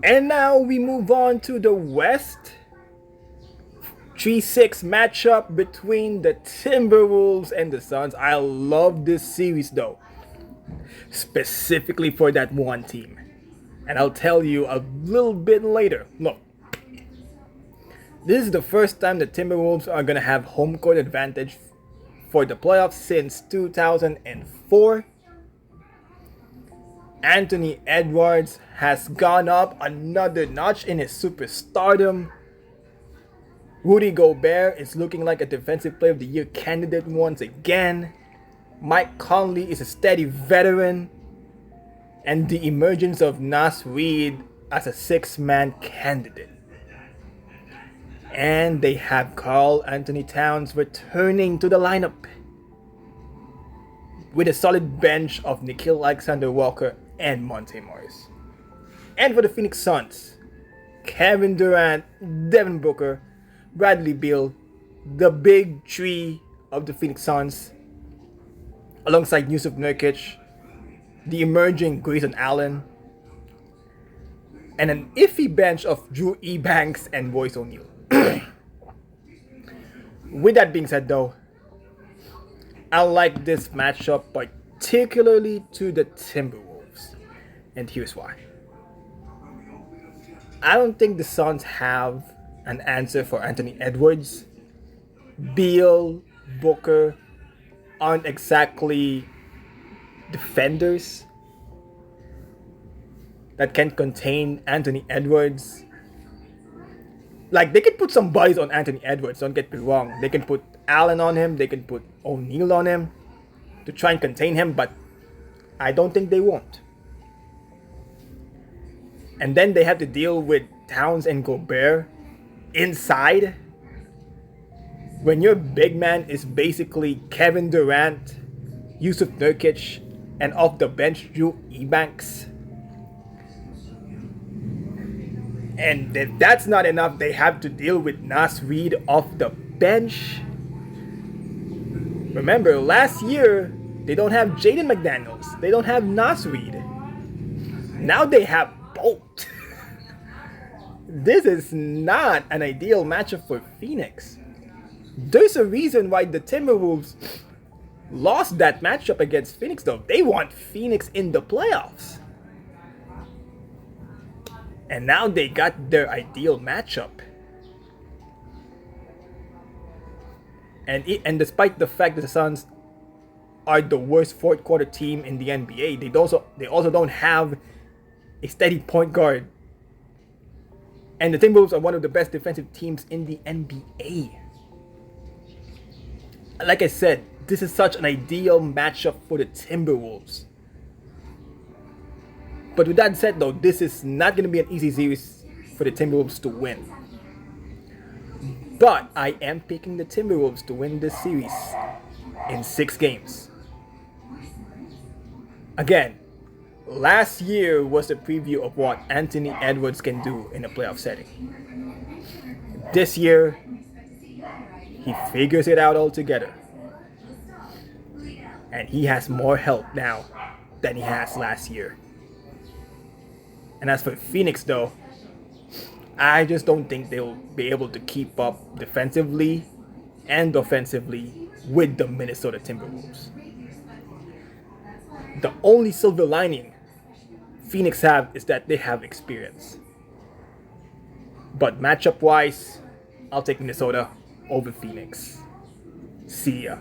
And now we move on to the West. 3-6 matchup between the Timberwolves and the Suns. I love this series though, specifically for that one team. And I'll tell you a little bit later. Look, this is the first time the Timberwolves are going to have home court advantage for the playoffs since 2004. Anthony Edwards has gone up another notch in his superstardom. Rudy Gobert is looking like a Defensive Player of the Year candidate once again. Mike Conley is a steady veteran. And the emergence of Nas Reed as a six-man candidate. And they have Karl Anthony Towns returning to the lineup with a solid bench of Nickeil Alexander-Walker and Monte Morris. And for the Phoenix Suns, Kevin Durant, Devin Booker, Bradley Beal, the big three of the Phoenix Suns, alongside Yusuf Nurkic, the emerging Grayson Allen, and an iffy bench of Drew Eubanks and Royce O'Neal. With that being said though, I like this matchup particularly to the Timberwolves. And here's why. I don't think the Suns have an answer for Anthony Edwards. Beal, Booker aren't exactly defenders that can contain Anthony Edwards. Like, they can put some bodies on Anthony Edwards, don't get me wrong. They can put Allen on him, they can put O'Neal on him to try and contain him, but I don't think they won't. And then they have to deal with Towns and Gobert inside. When your big man is basically Kevin Durant, Yusuf Nurkic, and off the bench Drew Eubanks. And if that's not enough, they have to deal with Nas Reed off the bench. Remember, last year, they don't have Jaden McDaniels. They don't have Nas Reed. Now they have both. This is not an ideal matchup for Phoenix. There's a reason why the Timberwolves lost that matchup against Phoenix though. They want Phoenix in the playoffs. And now they got their ideal matchup. And despite the fact that the Suns are the worst fourth quarter team in the NBA, they also don't have a steady point guard. And the Timberwolves are one of the best defensive teams in the NBA. Like I said, this is such an ideal matchup for the Timberwolves. But with that said though, this is not going to be an easy series for the Timberwolves to win. But I am picking the Timberwolves to win this series in 6 games. Again, last year was a preview of what Anthony Edwards can do in a playoff setting. This year, he figures it out altogether. And he has more help now than he has last year. And as for Phoenix though, I just don't think they'll be able to keep up defensively and offensively with the Minnesota Timberwolves. The only silver lining Phoenix have is that they have experience. But matchup wise, I'll take Minnesota over Phoenix. See ya.